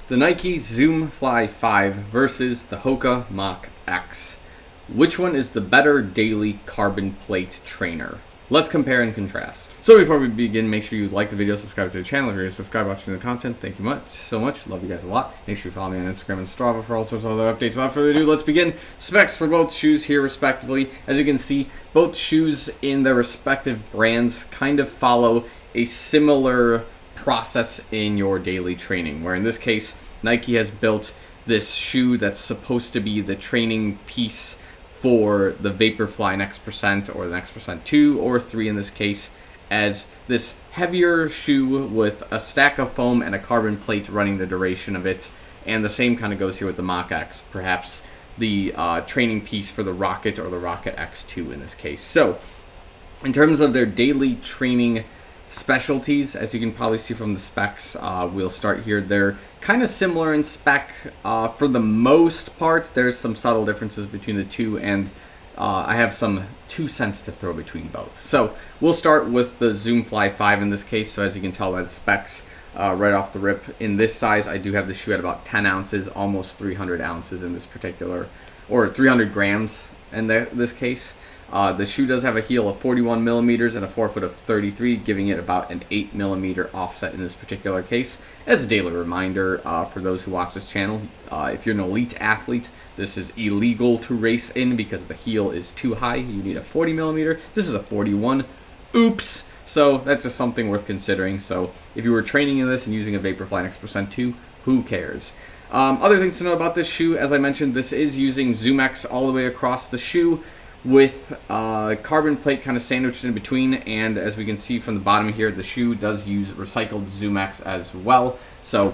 The Nike Zoom Fly 5 versus the Hoka Mach X. Which one is the better daily carbon plate trainer? Let's compare and contrast. So before we begin, make sure you like the video, subscribe to the channel. If you're subscribed watching the content, thank you so much. Love you guys a lot. Make sure you follow me on Instagram and Strava for all sorts of other updates. Without further ado, let's begin. Specs for both shoes here respectively. As you can see, both shoes in their respective brands kind of follow a similar process in your daily training, where in this case, Nike has built this shoe that's supposed to be the training piece for the Vaporfly Next% or the Next% 2 or 3 in this case, as this heavier shoe with a stack of foam and a carbon plate running the duration of it. And the same kind of goes here with the Mach X, perhaps the training piece for the Rocket or the Rocket X2 in this case. So in terms of their daily training specialties, as you can probably see from the specs, we'll start here. They're kind of similar in spec for the most part. There's some subtle differences between the two, and I have some 2 cents to throw between both. So we'll start with the Zoom Fly 5 in this case. So as you can tell by the specs, right off the rip, in this size, I do have the shoe at about 10 ounces, almost 300 ounces in this particular, or 300 grams in this case. The shoe does have a heel of 41 millimeters and a forefoot of 33, giving it about an 8 millimeter offset in this particular case. As a daily reminder for those who watch this channel, if you're an elite athlete, this is illegal to race in because the heel is too high. You need a 40 millimeter. This is a 41. Oops. So that's just something worth considering. So if you were training in this and using a Vaporfly Next% 2, who cares? Other things to know about this shoe, as I mentioned, this is using ZoomX all the way across the shoe, with carbon plate kind of sandwiched in between, and as we can see from the bottom here, the shoe does use recycled ZoomX as well. So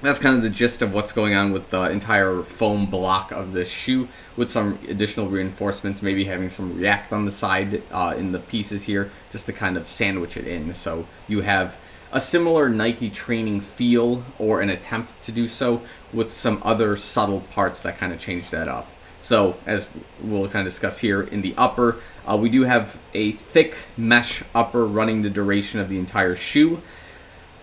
that's kind of the gist of what's going on with the entire foam block of this shoe, with some additional reinforcements, maybe having some React on the side in the pieces here, just to kind of sandwich it in. So you have a similar Nike training feel, or an attempt to do so, with some other subtle parts that kind of change that up. So as we'll kind of discuss here, in the upper, we do have a thick mesh upper running the duration of the entire shoe.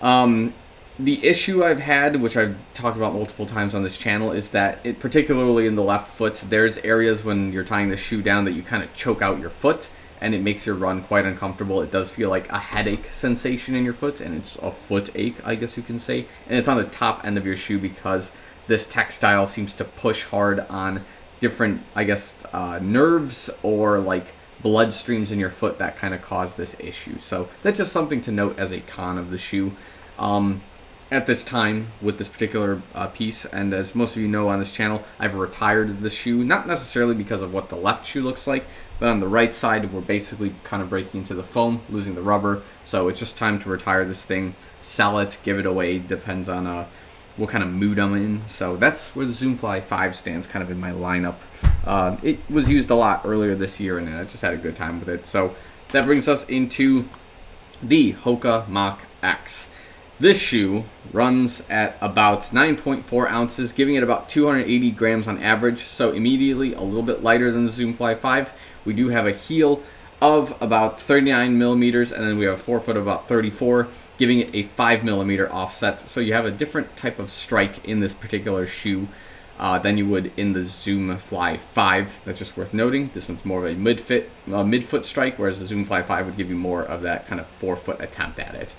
The issue I've had, which I've talked about multiple times on this channel, is that particularly in the left foot, there's areas when you're tying the shoe down that you kind of choke out your foot, and it makes your run quite uncomfortable. It does feel like a headache sensation in your foot, and it's a foot ache, I guess you can say. And it's on the top end of your shoe because this textile seems to push hard on different, I guess, nerves or like blood streams in your foot that kind of cause this issue. So that's just something to note as a con of the shoe at this time with this particular piece. And as most of you know on this channel, I've retired the shoe, not necessarily because of what the left shoe looks like, but on the right side, we're basically kind of breaking into the foam, losing the rubber. So it's just time to retire this thing, sell it, give it away, depends on what kind of mood I'm in. So that's where the Zoom Fly 5 stands kind of in my lineup. It was used a lot earlier this year, and I just had a good time with it. So that brings us into the Hoka Mach X. This shoe runs at about 9.4 ounces, giving it about 280 grams on average. So immediately a little bit lighter than the Zoom Fly 5. We do have a heel of about 39 millimeters, and then we have a forefoot of about 34, giving it a 5 millimeter offset. So you have a different type of strike in this particular shoe than you would in the Zoom Fly 5. That's just worth noting. This one's more of a midfoot strike, whereas the Zoom Fly 5 would give you more of that kind of forefoot attempt at it.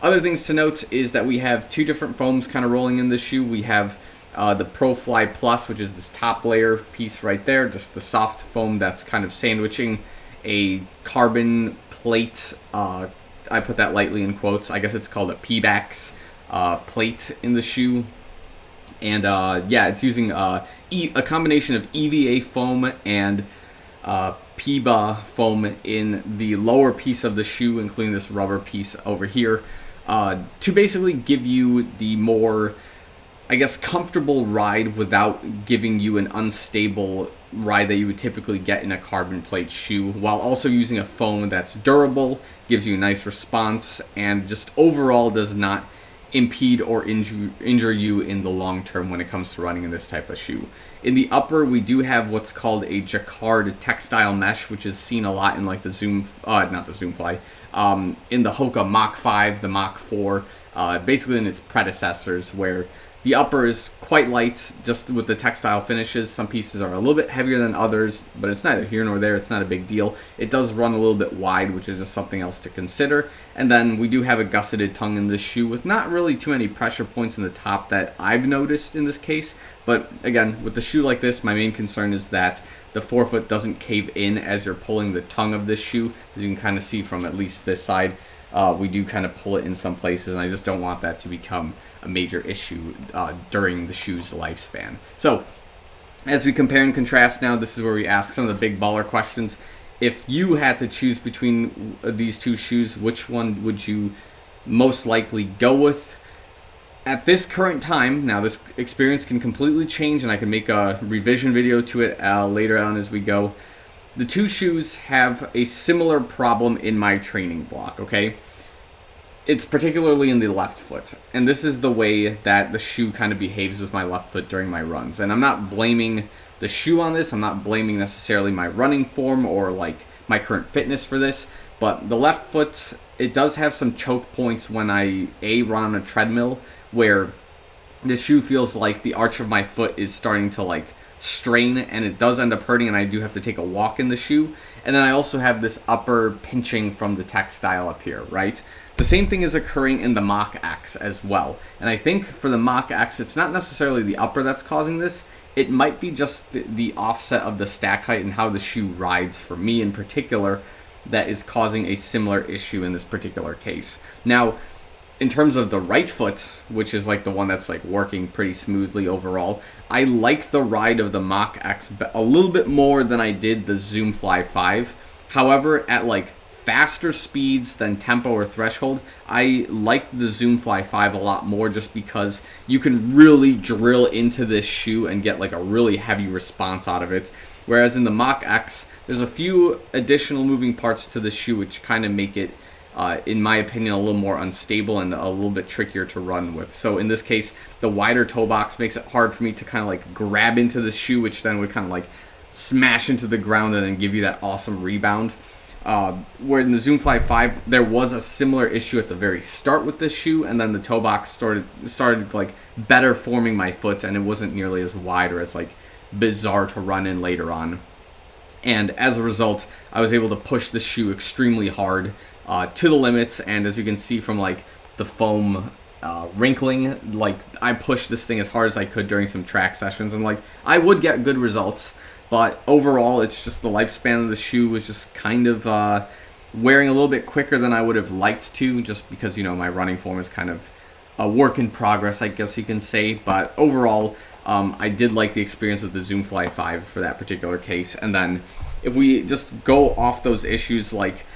Other things to note is that we have 2 different foams kind of rolling in this shoe. We have the Pro Fly Plus, which is this top layer piece right there, just the soft foam that's kind of sandwiching a carbon plate. I put that lightly in quotes. I guess it's called a P-Bax plate in the shoe. And yeah, it's using a combination of EVA foam and PBA foam in the lower piece of the shoe, including this rubber piece over here, to basically give you the more, I guess, comfortable ride without giving you an unstable ride that you would typically get in a carbon plate shoe, while also using a foam that's durable, gives you a nice response, and just overall does not impede or injure you in the long term when it comes to running in this type of shoe. In the upper, we do have what's called a jacquard textile mesh, which is seen a lot in like the not the Zoom Fly, in the Hoka Mach 5, the Mach 4, basically in its predecessors, where The upper is quite light, just with the textile finishes. Some pieces are a little bit heavier than others, but it's neither here nor there. It's not a big deal. It does run a little bit wide, which is just something else to consider. And then we do have a gusseted tongue in this shoe with not really too many pressure points in the top that I've noticed in this case. But again, with a shoe like this, my main concern is that the forefoot doesn't cave in as you're pulling the tongue of this shoe. As you can kind of see from at least this side, we do kind of pull it in some places, and I just don't want that to become a major issue during the shoe's lifespan. So as we compare and contrast now, this is where we ask some of the big baller questions. If you had to choose between these two shoes, which one would you most likely go with? At this current time, now this experience can completely change, and I can make a revision video to it later on as we go. The two shoes have a similar problem in my training block, okay? It's particularly in the left foot, and this is the way that the shoe kind of behaves with my left foot during my runs. And I'm not blaming the shoe on this. I'm not blaming necessarily my running form or like my current fitness for this, but the left foot, it does have some choke points when I run on a treadmill, where the shoe feels like the arch of my foot is starting to like strain, and it does end up hurting, and I do have to take a walk in the shoe. And then I also have this upper pinching from the textile up here, right? The same thing is occurring in the Mach X as well. And I think for the Mach X, it's not necessarily the upper that's causing this. It might be just the offset of the stack height and how the shoe rides, for me in particular, that is causing a similar issue in this particular case. Now, in terms of the right foot, which is like the one that's like working pretty smoothly overall, I like the ride of the Mach X a little bit more than I did the Zoom Fly 5. However, at like faster speeds than tempo or threshold, I liked the Zoom Fly 5 a lot more, just because you can really drill into this shoe and get like a really heavy response out of it. Whereas in the Mach X, there's a few additional moving parts to the shoe which kind of make it, in my opinion, a little more unstable and a little bit trickier to run with. So in this case, the wider toe box makes it hard for me to kind of like grab into the shoe, which then would kind of like smash into the ground and then give you that awesome rebound. Where in the Zoom Fly 5, there was a similar issue at the very start with this shoe, and then the toe box started like better forming my foot, and it wasn't nearly as wide or as like bizarre to run in later on. And as a result, I was able to push the shoe extremely hard to the limits. And as you can see from like the foam wrinkling, like I pushed this thing as hard as I could during some track sessions, and like I would get good results. But overall, it's just the lifespan of the shoe was just kind of wearing a little bit quicker than I would have liked to, just because, you know, my running form is kind of a work in progress, I guess you can say. But overall, I did like the experience with the Zoom Fly 5 for that particular case. And then if we just go off those issues, like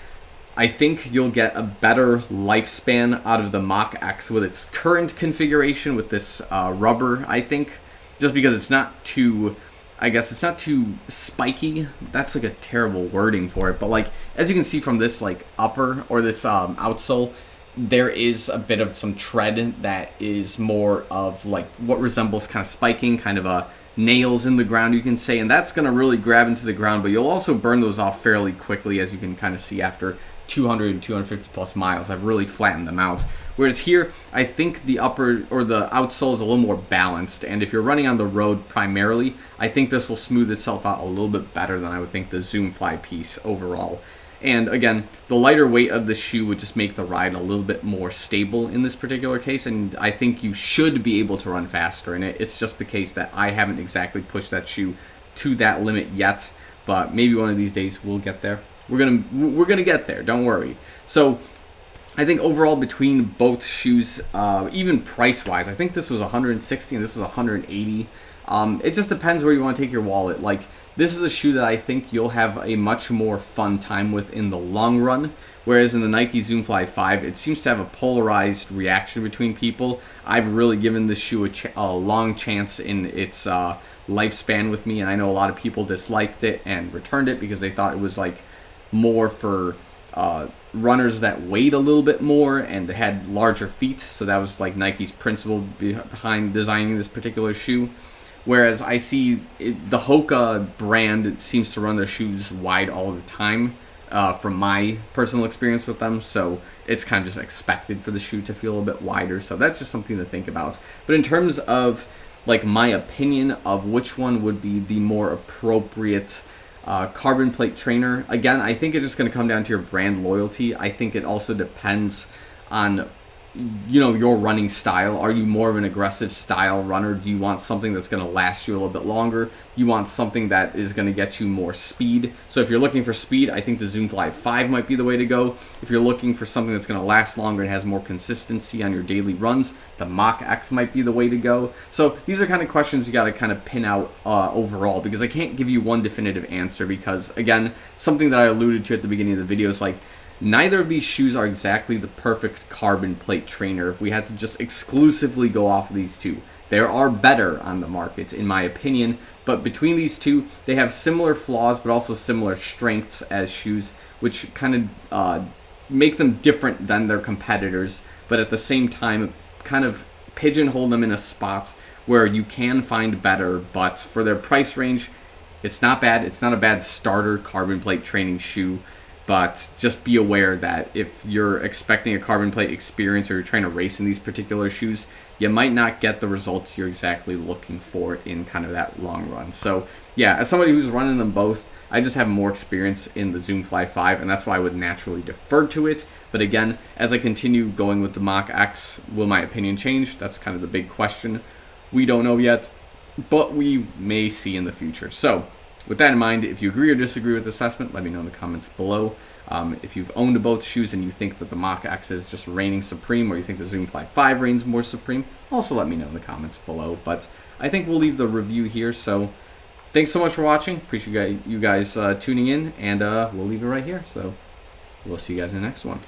I think you'll get a better lifespan out of the Mach X with its current configuration with this rubber, I think, just because it's not too... I guess it's not too spiky. That's like a terrible wording for it. But like, as you can see from this like upper or this outsole, there is a bit of some tread that is more of like what resembles kind of spiking, kind of nails in the ground, you can say. And that's going to really grab into the ground, but you'll also burn those off fairly quickly, as you can kind of see after 200 and 250 plus miles. I've really flattened them out. Whereas here, I think the upper or the outsole is a little more balanced, and if you're running on the road primarily, I think this will smooth itself out a little bit better than I would think the Zoom Fly piece overall. And again, the lighter weight of the shoe would just make the ride a little bit more stable in this particular case, and I think you should be able to run faster in it. It's just the case that I haven't exactly pushed that shoe to that limit yet, but maybe one of these days we'll get there. We're gonna get there, don't worry. So I think overall between both shoes, even price-wise, I think this was $160 and this was $180. It just depends where you want to take your wallet. Like, this is a shoe that I think you'll have a much more fun time with in the long run, whereas in the Nike Zoom Fly 5, it seems to have a polarized reaction between people. I've really given this shoe a long chance in its lifespan with me, and I know a lot of people disliked it and returned it because they thought it was like more for runners that weighed a little bit more and had larger feet. So that was like Nike's principle behind designing this particular shoe. Whereas I see the Hoka brand, it seems to run their shoes wide all the time. from my personal experience with them. So it's kind of just expected for the shoe to feel a bit wider. So that's just something to think about. But in terms of like my opinion of which one would be the more appropriate carbon plate trainer, again, I think it's just going to come down to your brand loyalty. I think it also depends on your running style. Are you more of an aggressive style runner? Do you want something that's going to last you a little bit longer? Do you want something that is going to get you more speed? So if you're looking for speed, I think the Zoom Fly 5 might be the way to go. If you're looking for something that's going to last longer and has more consistency on your daily runs, the Mach X might be the way to go. So these are kind of questions you got to kind of pin out overall, because I can't give you one definitive answer, because again, something that I alluded to at the beginning of the video is like, neither of these shoes are exactly the perfect carbon plate trainer if we had to just exclusively go off of these two. There are better on the market, in my opinion, but between these two, they have similar flaws but also similar strengths as shoes, which kind of make them different than their competitors, but at the same time kind of pigeonhole them in a spot where you can find better, but for their price range, it's not bad. It's not a bad starter carbon plate training shoe. But just be aware that if you're expecting a carbon plate experience or you're trying to race in these particular shoes, you might not get the results you're exactly looking for in kind of that long run. So yeah, as somebody who's running them both, I just have more experience in the Zoom Fly 5, and that's why I would naturally defer to it. But again, as I continue going with the Mach X, will my opinion change? That's kind of the big question. We don't know yet, but we may see in the future. So with that in mind, if you agree or disagree with the assessment, let me know in the comments below. If you've owned both shoes and you think that the Mach X is just reigning supreme, or you think the Zoom Fly 5 reigns more supreme, also let me know in the comments below. But I think we'll leave the review here. So thanks so much for watching. Appreciate you guys tuning in, and we'll leave it right here. So we'll see you guys in the next one.